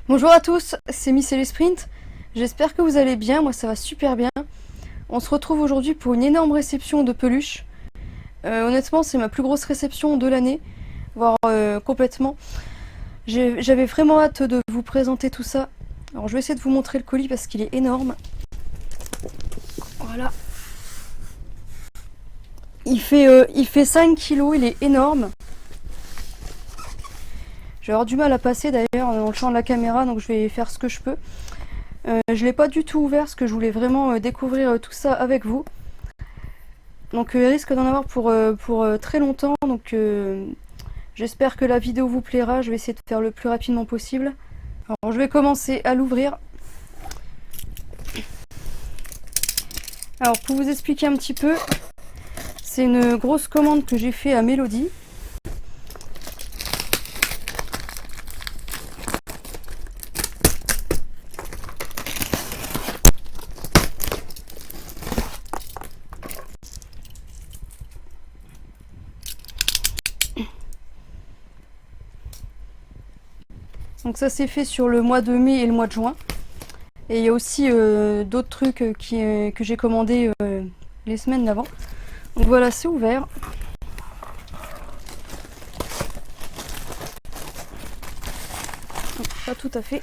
Bonjour à tous, c'est Miss et les Sprint. J'espère que vous allez bien, moi ça va super bien. On se retrouve aujourd'hui pour une énorme réception de peluches. Honnêtement, c'est ma plus grosse réception de l'année, voire complètement. J'avais vraiment hâte de vous présenter tout ça. Alors je vais essayer de vous montrer le colis parce qu'il est énorme. Voilà. Il fait 5 kilos, il est énorme. Je vais avoir du mal à passer d'ailleurs dans le champ de la caméra, donc je vais faire ce que je peux. Je l'ai pas du tout ouvert parce que je voulais vraiment découvrir tout ça avec vous. Donc il risque d'en avoir pour très longtemps, donc j'espère que la vidéo vous plaira. Je vais essayer de faire le plus rapidement possible. Alors je vais commencer à l'ouvrir. Alors pour vous expliquer un petit peu, c'est une grosse commande que j'ai fait à Mélodie. Donc ça s'est fait sur le mois de mai et le mois de juin. Et il y a aussi d'autres trucs que j'ai commandés les semaines d'avant. Donc voilà, c'est ouvert. Donc, pas tout à fait.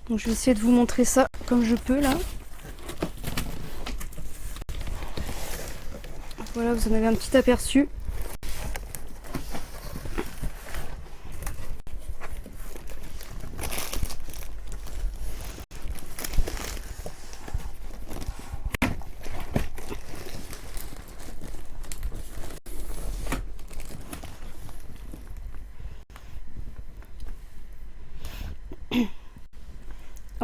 Donc je vais essayer de vous montrer ça comme je peux là. Voilà, vous en avez un petit aperçu.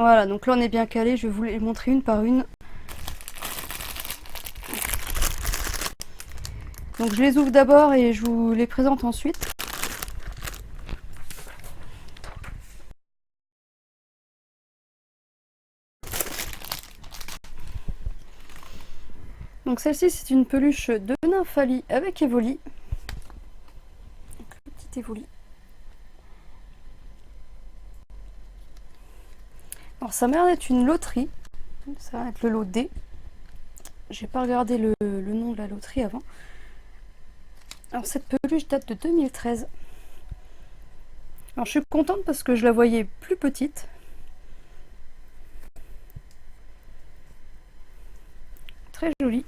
Voilà, donc là on est bien calé, je vais vous les montrer une par une. Donc je les ouvre d'abord et je vous les présente ensuite. Donc celle-ci c'est une peluche de Nymphalie avec Evoli. Donc, le petit Evoli. Alors ça m'a l'air d'être une loterie. Ça va être le lot D. J'ai pas regardé le nom de la loterie avant. Alors cette peluche date de 2013. Alors je suis contente parce que je la voyais plus petite. Très jolie.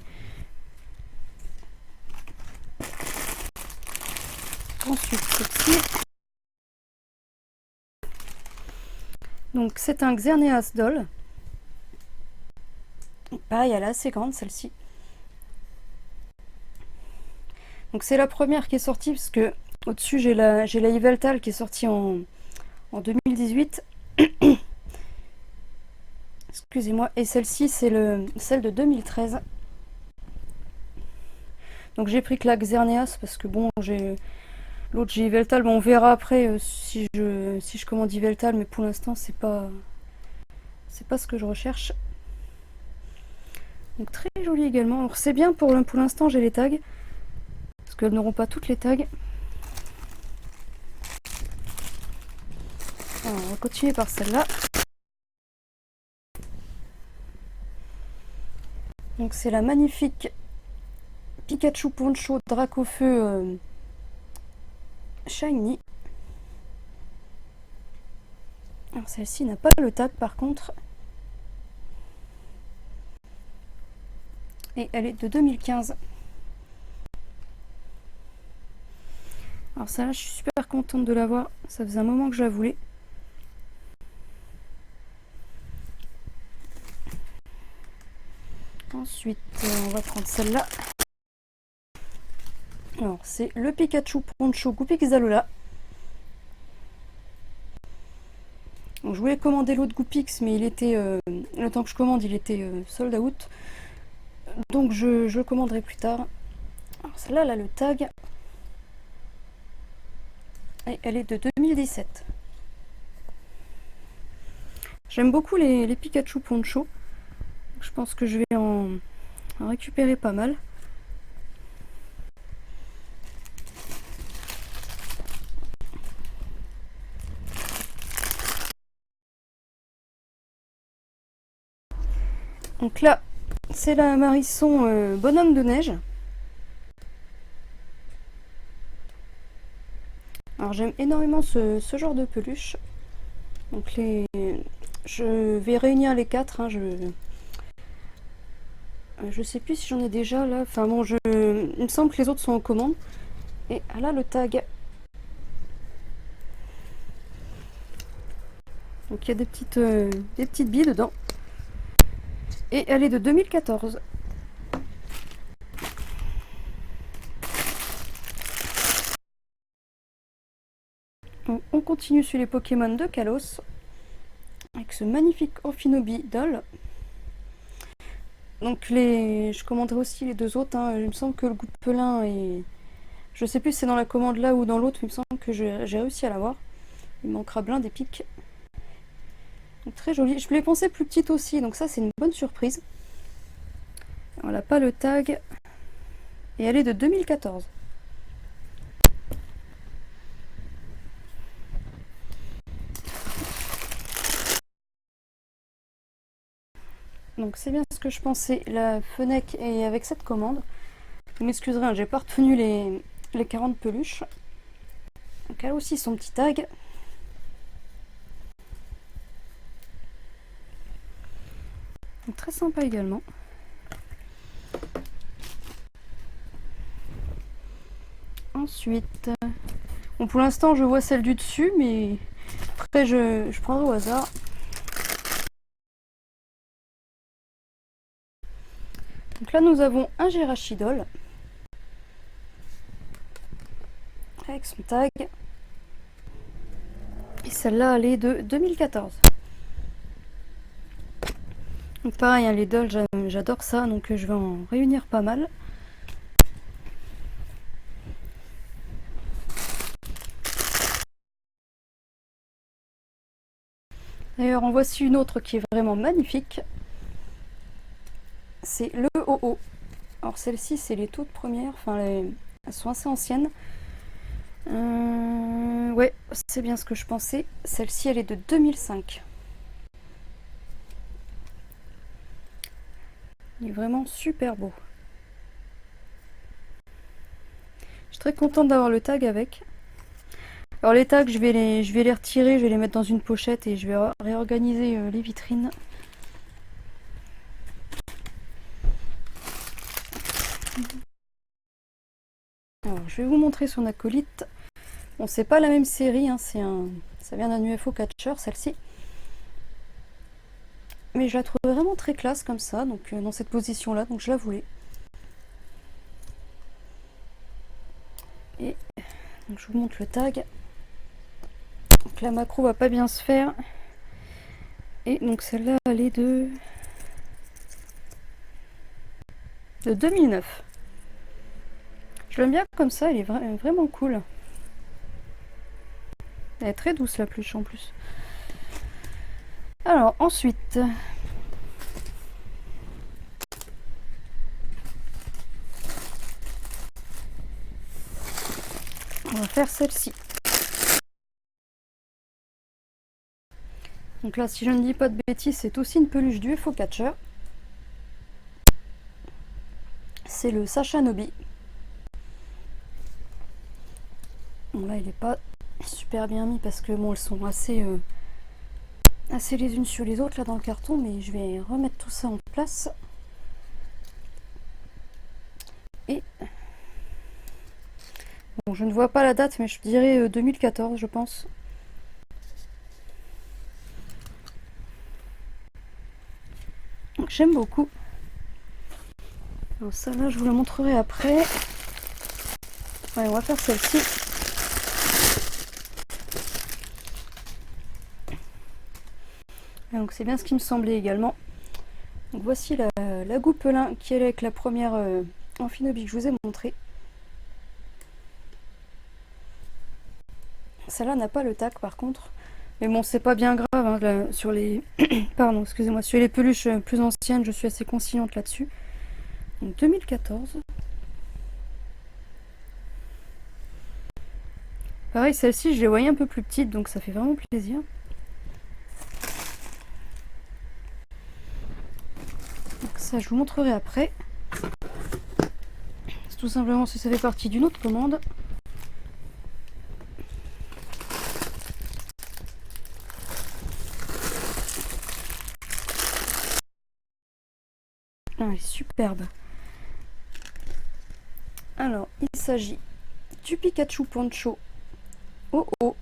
Ensuite celle-ci. Donc c'est un Xerneas doll. Pareil, elle est assez grande celle-ci. Donc c'est la première qui est sortie parce que au-dessus j'ai la Yveltal qui est sortie en 2018. Excusez-moi. Et celle-ci c'est celle de 2013. Donc j'ai pris que la Xerneas parce que bon l'autre j'ai Yveltal. Bon on verra après si je commande Yveltal, mais pour l'instant c'est pas ce que je recherche. Donc très jolie également. Alors c'est bien pour l'instant j'ai les tags. Parce qu'elles n'auront pas toutes les tags. Alors, on va continuer par celle-là. Donc c'est la magnifique Pikachu Poncho Dracofeu Shiny. Alors celle-ci n'a pas le tag par contre. Et elle est de 2015. Alors celle-là, je suis super contente de l'avoir. Ça faisait un moment que je la voulais. Ensuite, on va prendre celle-là. Alors, c'est le Pikachu Poncho Goupix Alola. Donc, je voulais commander l'autre Goupix, mais il était le temps que je commande, il était sold out. Donc, je le commanderai plus tard. Alors, celle-là, elle a le tag. Et elle est de 2017. J'aime beaucoup les Pikachu Poncho. Je pense que je vais en récupérer pas mal. Donc là, c'est la Marisson bonhomme de neige. Alors j'aime énormément ce genre de peluche. Donc je vais réunir les 4. Hein, je sais plus si j'en ai déjà là. Enfin bon, il me semble que les autres sont en commande. Et là le tag. Donc il y a des petites billes dedans. Et elle est de 2014. On continue sur les Pokémon de Kalos. Avec ce magnifique Amphinobi Doll. Donc je commanderai aussi les deux autres. Hein. Il me semble que le Goupelin est... Je sais plus si c'est dans la commande là ou dans l'autre. Il me semble que j'ai réussi à l'avoir. Il manquera plein des pics. Donc, très joli. Je l'ai pensé plus petite aussi. Donc ça c'est une bonne surprise. Voilà, pas le tag. Et elle est de 2014. Donc c'est bien ce que je pensais. La Fennec est avec cette commande. Vous m'excuserez, hein, j'ai pas retenu les 40 peluches. Donc elle a aussi son petit tag. Donc, très sympa également. Ensuite, bon, pour l'instant je vois celle du dessus, mais après je prendrai au hasard. Donc là nous avons un Gyrachidol avec son tag. Et celle-là elle est de 2014. Donc pareil, hein, les dolls j'adore ça, donc je vais en réunir pas mal. D'ailleurs en voici une autre qui est vraiment magnifique. C'est le OO. Alors celle-ci c'est les toutes premières, enfin elles sont assez anciennes. Ouais, c'est bien ce que je pensais. Celle-ci elle est de 2005. Il est vraiment super beau. Je suis très contente d'avoir le tag avec. Alors les tags, je vais les retirer, je vais les mettre dans une pochette et je vais réorganiser les vitrines. Alors je vais vous montrer son acolyte. Bon, c'est pas la même série, hein, ça vient d'un UFO Catcher, celle-ci. Mais je la trouve vraiment très classe comme ça, donc dans cette position-là, donc je la voulais. Et donc je vous montre le tag. Donc la macro va pas bien se faire. Et donc celle-là, elle est de 2009. Je l'aime bien comme ça, elle est vraiment cool. Elle est très douce la pluche en plus. Alors ensuite, on va faire celle-ci. Donc là, si je ne dis pas de bêtises, c'est aussi une peluche du UFO Catcher. C'est le Sacha Nobi. Bon là, il n'est pas super bien mis parce que bon, elles sont assez les unes sur les autres là dans le carton, mais je vais remettre tout ça en place. Et bon, je ne vois pas la date, mais je dirais 2014, je pense. Donc j'aime beaucoup. Alors ça là, je vous la montrerai après. Ouais, on va faire celle-ci. Donc c'est bien ce qui me semblait également. Donc voici la Goupelin qui est avec la première Amphinobi que je vous ai montré. Celle-là n'a pas le tac par contre. Mais bon, c'est pas bien grave, hein, là, sur les... Pardon, excusez-moi. Sur les peluches plus anciennes, je suis assez conciliante là-dessus. Donc 2014. Pareil, celle-ci, je les voyais un peu plus petites, donc ça fait vraiment plaisir. Donc ça, je vous montrerai après. C'est tout simplement si ça fait partie d'une autre commande. Ah, elle est superbe. Alors, il s'agit du Pikachu Poncho. Oh oh.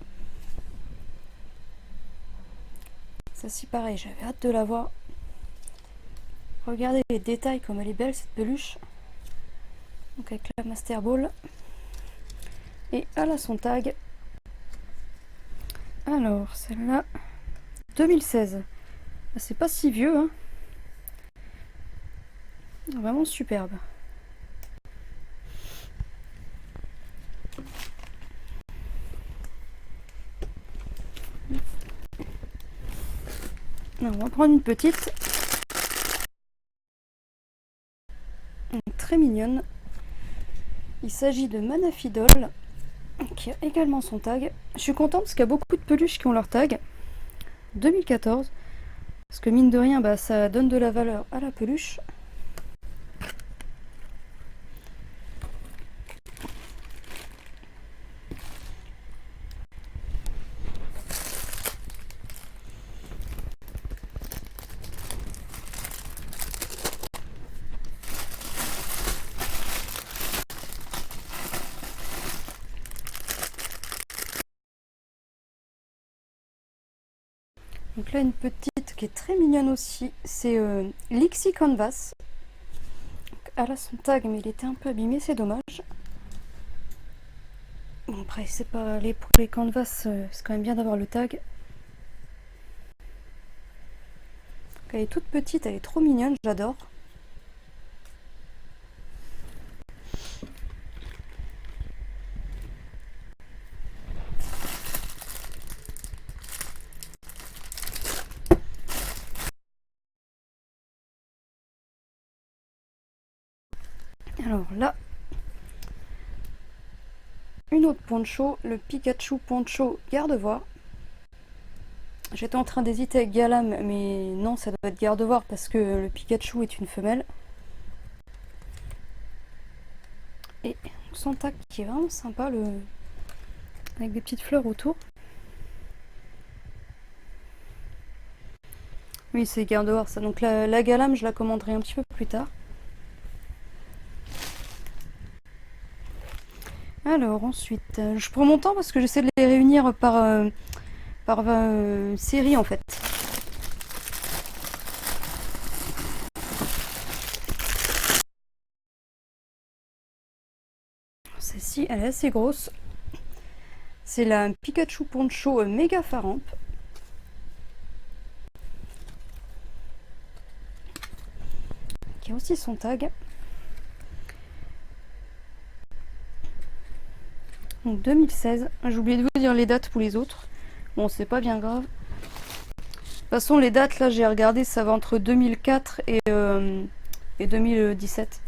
Ça, c'est pareil, j'avais hâte de la voir. Regardez les détails, comme elle est belle cette peluche. Donc avec la Master Ball. Et elle a son tag. Alors, celle-là, 2016. C'est pas si vieux, hein. Vraiment superbe. Alors, on va prendre une petite. Très mignonne. Il s'agit de Manaphy-Doll, qui a également son tag. Je suis contente parce qu'il y a beaucoup de peluches qui ont leur tag. 2014. Parce que mine de rien, bah, ça donne de la valeur à la peluche. Donc là, une petite qui est très mignonne aussi, c'est Lixie Canvas. Donc, elle a son tag, mais il était un peu abîmé, c'est dommage. Bon, après, c'est pas pour les canvas, c'est quand même bien d'avoir le tag. Donc, elle est toute petite, elle est trop mignonne, j'adore. Alors là, une autre poncho, le Pikachu Poncho Gardevoir. J'étais en train d'hésiter avec Galam, mais non, ça doit être Gardevoir parce que le Pikachu est une femelle. Et son tag qui est vraiment sympa, avec des petites fleurs autour. Oui, c'est Gardevoir ça. Donc la Galam, je la commanderai un petit peu plus tard. Alors ensuite, je prends mon temps parce que j'essaie de les réunir par série en fait. Celle-ci, elle est assez grosse. C'est la Pikachu Poncho Méga Faramp. Qui a aussi son tag. Donc 2016. J'ai oublié de vous dire les dates pour les autres. Bon, c'est pas bien grave. De toute façon, les dates, là, j'ai regardé, ça va entre 2004 et 2017.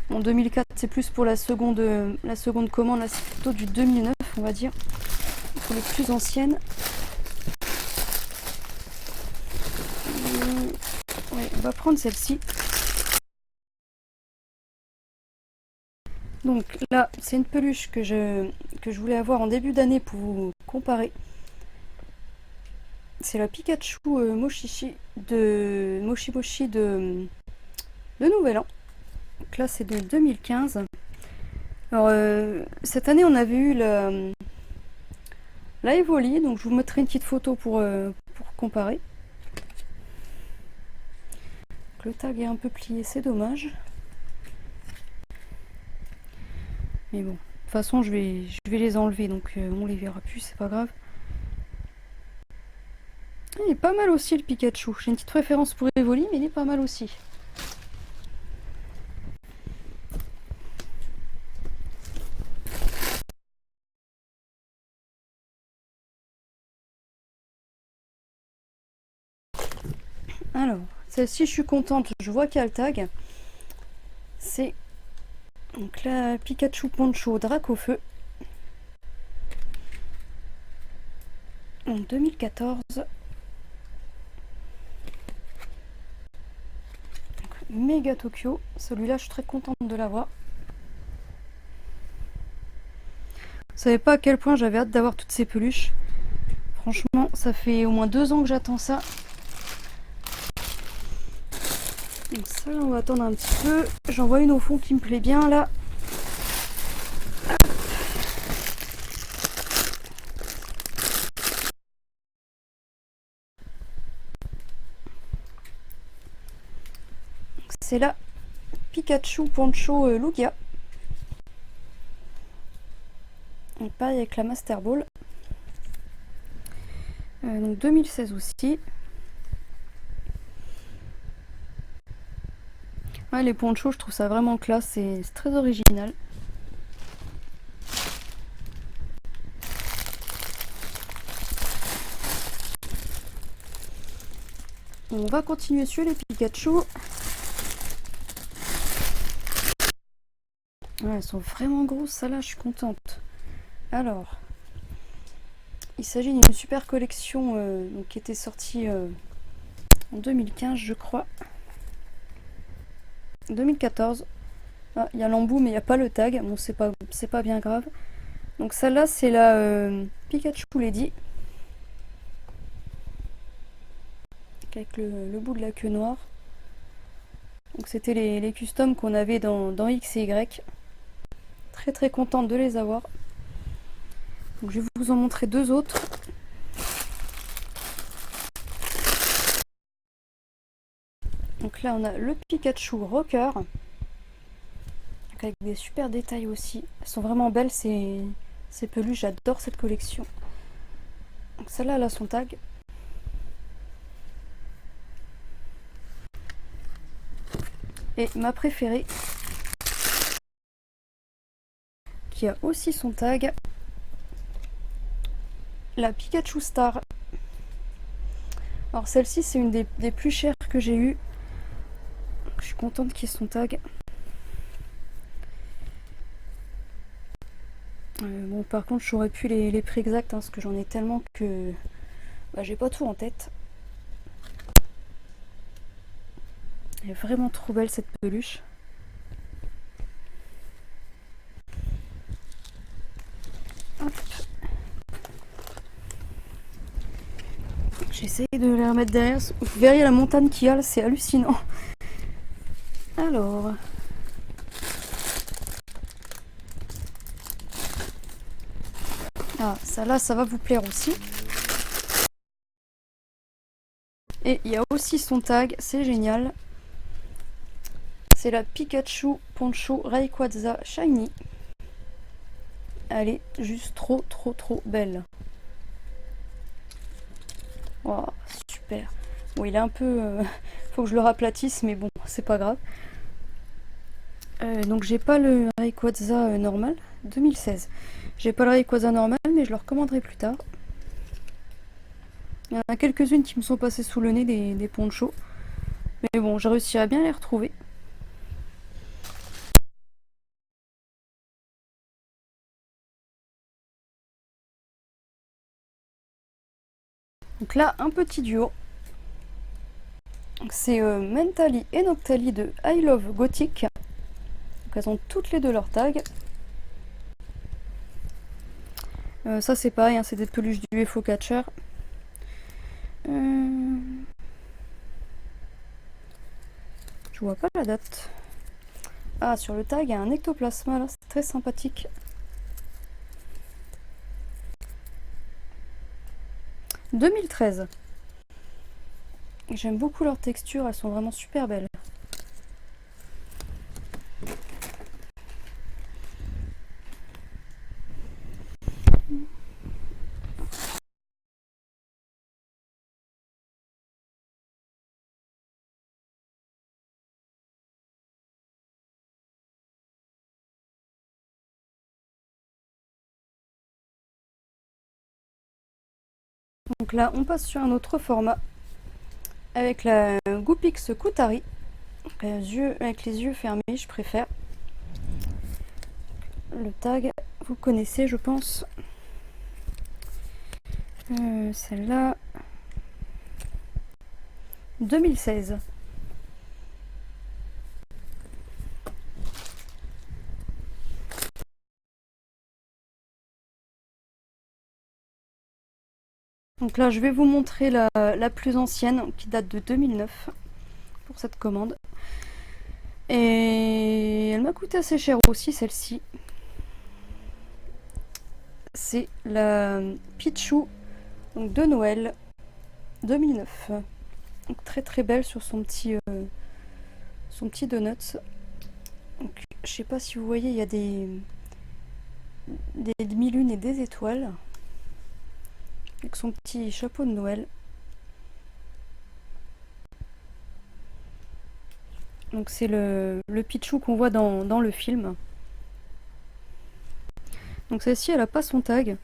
Bon, 2004, c'est plus pour la seconde commande. Là, c'est plutôt du 2009, on va dire. Pour les plus anciennes. Ouais, on va prendre celle-ci. Donc là, c'est une peluche que je voulais avoir en début d'année pour vous comparer. C'est la Pikachu Moshi Moshi de Nouvel An. Donc là, c'est de 2015. Alors, cette année, on avait eu la Evoli, donc je vous mettrai une petite photo pour comparer. Donc, le tag est un peu plié, c'est dommage. Mais bon, de toute façon, je vais les enlever, donc on les verra plus, c'est pas grave. Il est pas mal aussi le Pikachu. J'ai une petite préférence pour Evoli, mais il est pas mal aussi. Alors, celle-ci, je suis contente. Je vois qu'il y a le tag. C'est donc la Pikachu Poncho Dracofeu en 2014. Donc, méga Tokyo. Celui-là, je suis très contente de l'avoir. Vous savez pas à quel point j'avais hâte d'avoir toutes ces peluches. Franchement, ça fait au moins 2 ans que j'attends ça. Donc ça, on va attendre un petit peu. J'en vois une au fond qui me plaît bien là. C'est la Pikachu Poncho Lugia. Donc pareil avec la Master Ball. Donc 2016 aussi. Ouais, les ponchos, je trouve ça vraiment classe, c'est très original. On va continuer sur les Pikachu. Ouais, elles sont vraiment grosses, ça là, je suis contente. Alors, il s'agit d'une super collection donc, qui était sortie en 2015, je crois. 2014. Ah, il y a l'embout, mais il n'y a pas le tag. Bon, c'est pas bien grave. Donc celle-là, c'est la Pikachu Lady. Avec le bout de la queue noire. Donc c'était les customs qu'on avait dans X et Y. Très très contente de les avoir. Donc je vais vous en montrer deux autres. Donc là on a le Pikachu Rocker. Avec des super détails aussi. Elles sont vraiment belles ces peluches, j'adore cette collection. Donc celle-là elle a son tag. Et ma préférée, qui a aussi son tag, la Pikachu Star. Alors celle-ci c'est une des plus chères que j'ai eues. Je suis contente qu'il y ait son tag. Bon par contre j'aurais pu les prix exacts parce que j'en ai tellement que j'ai pas tout en tête. Elle est vraiment trop belle cette peluche. Hop. J'essaye de les remettre derrière. Vous verriez la montagne qu'il y a, c'est hallucinant. Alors. Ah, ça là, ça va vous plaire aussi. Et il y a aussi son tag, c'est génial. C'est la Pikachu Poncho Rayquaza Shiny. Elle est juste trop belle. Oh, super. Bon, il est un peu... faut que je le raplatisse, mais bon, c'est pas grave. Donc j'ai pas le Rayquaza normal, 2016. J'ai pas le Rayquaza normal, mais je le recommanderai plus tard. Il y en a quelques-unes qui me sont passées sous le nez des ponchos. Mais bon, j'ai réussi à bien les retrouver. Donc là, un petit duo. C'est Mentally et Noctali de I Love Gothic. Donc elles ont toutes les deux leur tag. Ça c'est pareil, hein, c'est des peluches du UFO Catcher. Je vois pas la date. Ah, sur le tag, il y a un ectoplasma là, c'est très sympathique. « 2013 ». J'aime beaucoup leurs textures, elles sont vraiment super belles. Donc là, on passe sur un autre format. avec la Goopix Kutari. Avec les yeux fermés, je préfère. Le tag, vous connaissez, je pense. Celle-là, 2016. Donc là, je vais vous montrer la plus ancienne, qui date de 2009, pour cette commande. Et elle m'a coûté assez cher aussi, celle-ci. C'est la Pichou donc de Noël 2009. Donc très très belle sur son petit donuts. Donc, je sais pas si vous voyez, il y a des demi-lunes et des étoiles. Avec son petit chapeau de Noël. Donc c'est le Pichou qu'on voit dans le film. Donc celle-ci, elle a pas son tag.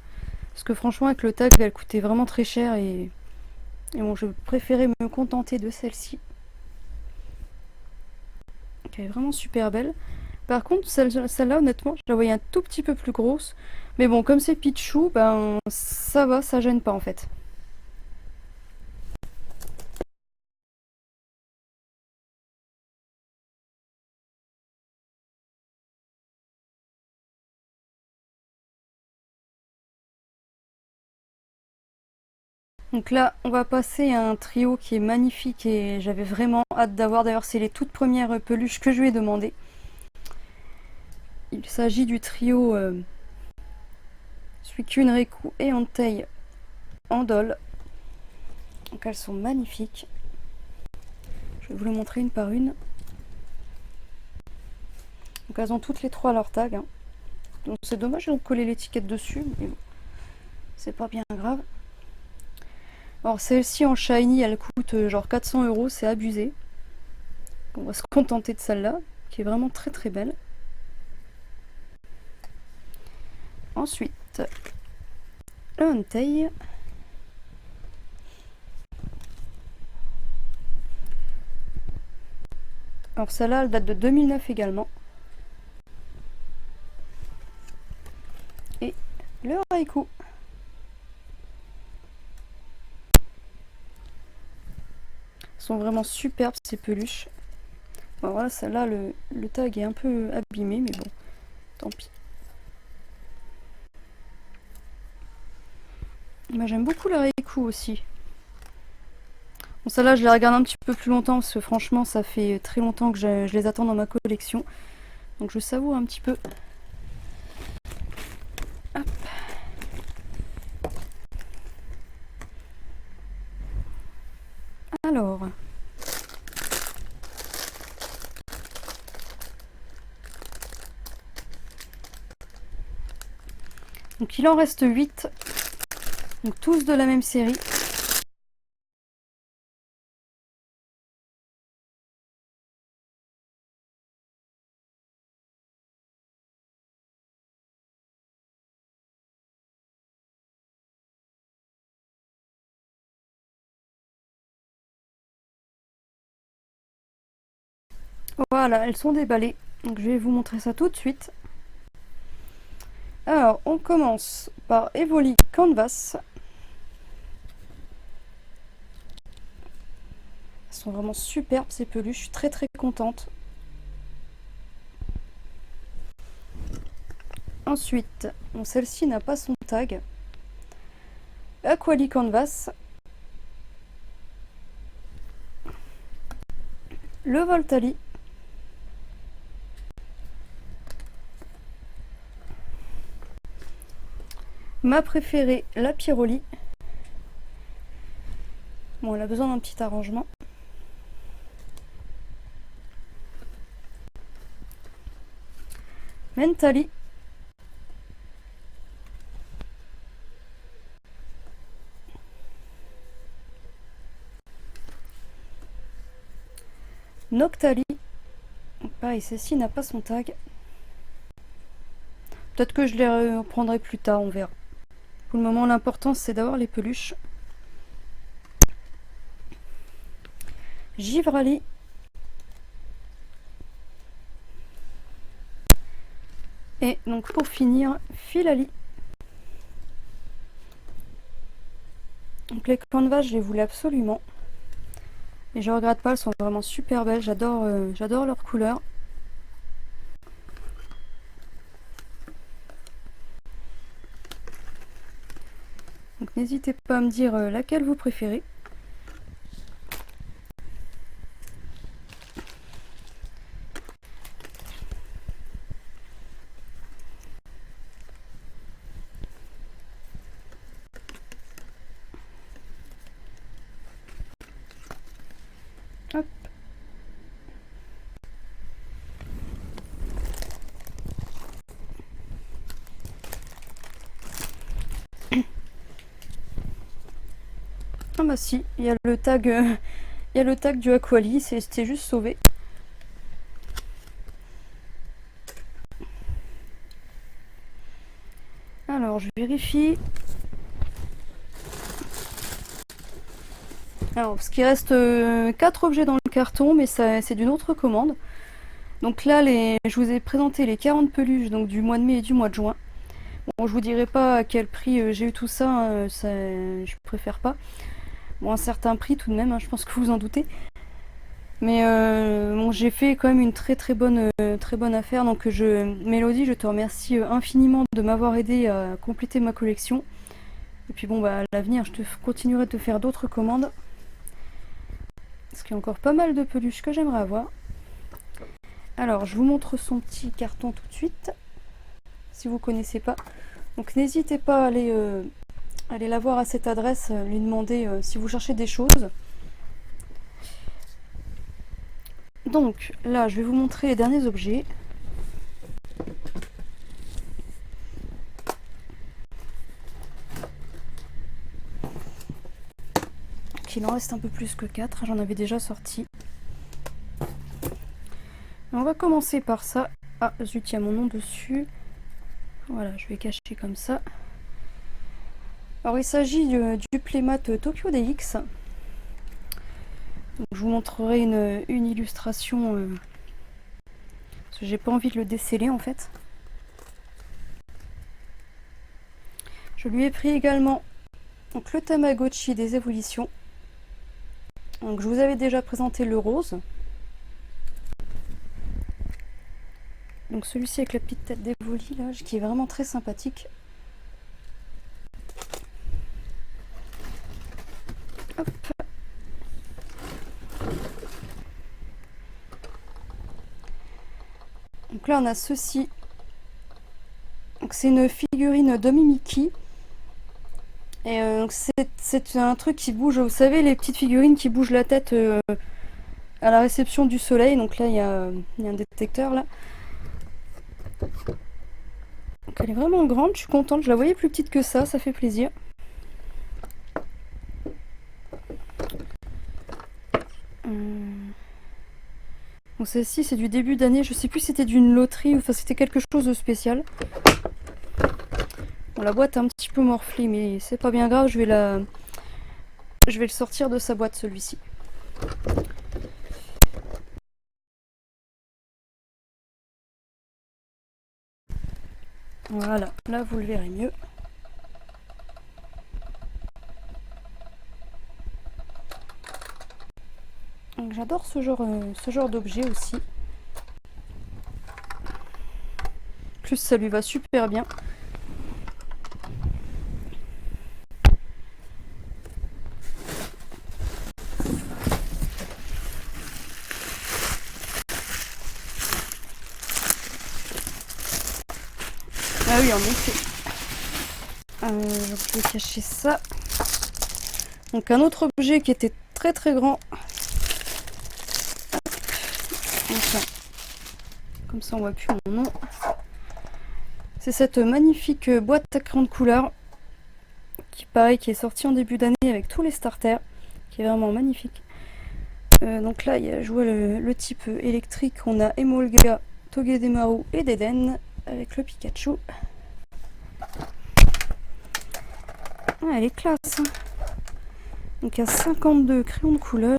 Parce que franchement, avec le tag, elle coûtait vraiment très cher. Et bon, je préférais me contenter de celle-ci. Elle est vraiment super belle. Par contre, celle-là, honnêtement, je la voyais un tout petit peu plus grosse. Mais bon, comme c'est Pichou, ben ça va, ça gêne pas en fait. Donc là, on va passer à un trio qui est magnifique et j'avais vraiment hâte d'avoir. D'ailleurs, c'est les toutes premières peluches que je lui ai demandées. Il s'agit du trio Suicune, Riku et Entei en doll. Donc elles sont magnifiques. Je vais vous les montrer une par une. Donc elles ont toutes les trois leur tag. Hein. Donc c'est dommage de coller l'étiquette dessus, mais bon, c'est pas bien grave. Alors celle-ci en shiny, elle coûte genre 400 €, c'est abusé. On va se contenter de celle-là, qui est vraiment très très belle. Ensuite, le Entei. Alors celle-là, elle date de 2009 également. Et le Raikou. Sont vraiment superbes ces peluches. Bon, voilà, celle-là, le tag est un peu abîmé, mais bon, tant pis. Moi, j'aime beaucoup la Raikou aussi. Bon, celle-là, je les regarde un petit peu plus longtemps parce que franchement, ça fait très longtemps que je les attends dans ma collection. Donc, je savoure un petit peu. Hop. Alors. Donc il en reste 8. Donc tous de la même série. Voilà, elles sont déballées. Donc je vais vous montrer ça tout de suite. Alors, on commence par Evoli Canvas. Elles sont vraiment superbes ces peluches, je suis très très contente. Ensuite, bon, celle-ci n'a pas son tag. Aquali Canvas. Le Voltali. Ma préférée, la Pyroli. Bon, elle a besoin d'un petit arrangement. Mentali. Noctali. Pareil, celle-ci n'a pas son tag. Peut-être que je les reprendrai plus tard, on verra. Pour le moment, l'important c'est d'avoir les peluches. Givralli. Et donc pour finir, Filali. Donc les canvas, je les voulais absolument. Et je regrette pas, elles sont vraiment super belles. J'adore leurs couleurs. Donc n'hésitez pas à me dire laquelle vous préférez. Hop. Ah bah si, il y a le tag, du Aquali, c'était juste sauvé. Alors je vérifie. Alors parce qu'il reste 4 objets dans le carton, mais c'est d'une autre commande. Donc là, je vous ai présenté les 40 peluches donc du mois de mai et du mois de juin. Bon, je vous dirai pas à quel prix j'ai eu tout ça, hein, je préfère pas. Bon, un certain prix tout de même, hein, je pense que vous en doutez. Mais bon, j'ai fait quand même une très bonne affaire. Donc Mélodie, je te remercie infiniment de m'avoir aidé à compléter ma collection. Et puis bon, bah à l'avenir, je continuerai de te faire d'autres commandes. Parce qu'il y a encore pas mal de peluches que j'aimerais avoir. Alors, je vous montre son petit carton tout de suite, si vous connaissez pas. Donc n'hésitez pas à aller la voir à cette adresse, lui demander si vous cherchez des choses. Donc là, je vais vous montrer les derniers objets. Donc, il en reste un peu plus que 4, j'en avais déjà sorti. On va commencer par ça. Ah zut, il y a mon nom dessus. Voilà, je vais cacher comme ça. Alors il s'agit du playmat Tokyo DX. Donc, je vous montrerai une illustration parce que j'ai pas envie de le déceler en fait. Je lui ai pris également donc, le Tamagotchi des évolutions. Donc, je vous avais déjà présenté le rose. Donc celui-ci avec la petite tête d'Evoli là, qui est vraiment très sympathique. Hop. Donc là on a ceci. Donc c'est une figurine d'Omi Mickey. Et c'est un truc qui bouge, vous savez les petites figurines qui bougent la tête à la réception du soleil. Donc là il y a un détecteur là. Donc elle est vraiment grande, je suis contente, je la voyais plus petite que ça fait plaisir. Bon, celle-ci c'est du début d'année, je sais plus si c'était d'une loterie ou enfin c'était quelque chose de spécial. Bon, la boîte est un petit peu morflée mais c'est pas bien grave, je vais le sortir de sa boîte celui-ci. Voilà, là vous le verrez mieux. J'adore ce genre d'objet aussi. En plus ça lui va super bien. Ah oui, en effet. Je vais cacher ça. Donc un autre objet qui était très grand. Enfin, comme ça on voit plus mon nom. C'est cette magnifique boîte à crayons de couleur qui qui est sortie en début d'année avec tous les starters, qui est vraiment magnifique. Donc là, je vois le type électrique. On a Emolga, Togedemaru et Deden avec le Pikachu. Ah, elle est classe. Hein. Donc il y a 52 crayons de couleur.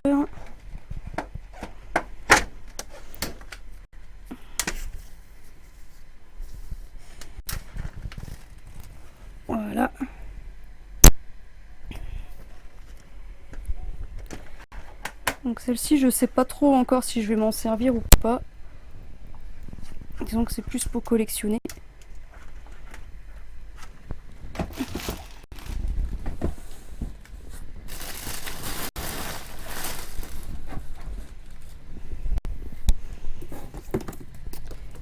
Donc celle-ci, je sais pas trop encore si je vais m'en servir ou pas. Disons que c'est plus pour collectionner.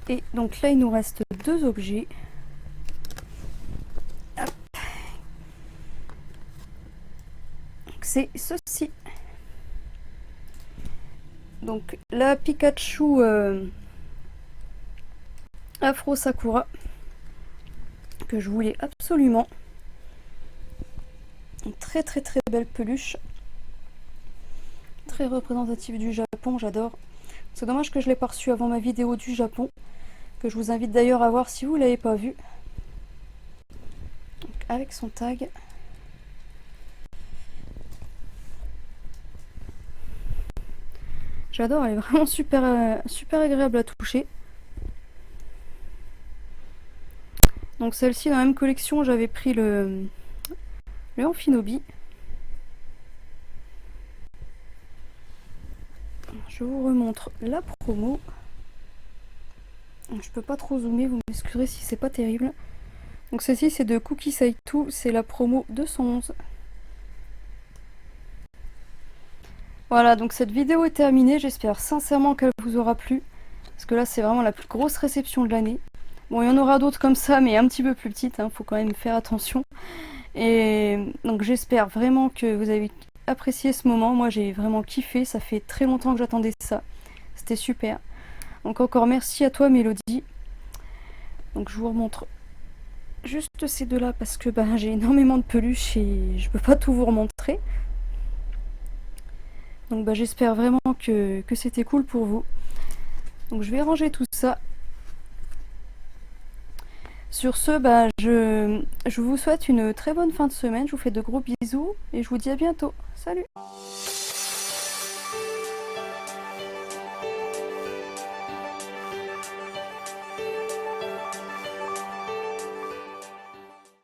Et donc là, il nous reste 2 objets. C'est ceci. Donc la Pikachu Afro Sakura que je voulais absolument. Une très très très belle peluche. Très représentative du Japon, j'adore. C'est dommage que je l'ai pas reçu avant ma vidéo du Japon, que je vous invite d'ailleurs à voir si vous l'avez pas vu. Donc, avec son tag. J'adore, elle est vraiment super, super agréable à toucher. Donc celle-ci dans la même collection, j'avais pris le Amphinobi. Je vous remontre la promo. Je peux pas trop zoomer, vous m'excuserez si c'est pas terrible. Donc celle-ci c'est de Cookie Saitou, c'est la promo 211. Voilà, donc cette vidéo est terminée, j'espère sincèrement qu'elle vous aura plu. Parce que là c'est vraiment la plus grosse réception de l'année. Bon, il y en aura d'autres comme ça, mais un petit peu plus petites, hein, faut quand même faire attention. Et donc j'espère vraiment que vous avez apprécié ce moment. Moi j'ai vraiment kiffé, ça fait très longtemps que j'attendais ça. C'était super. Donc encore merci à toi Mélodie. Donc je vous remontre juste ces deux-là parce que j'ai énormément de peluches et je peux pas tout vous remontrer. Donc j'espère vraiment que c'était cool pour vous. Donc je vais ranger tout ça. Sur ce, je vous souhaite une très bonne fin de semaine. Je vous fais de gros bisous et je vous dis à bientôt. Salut!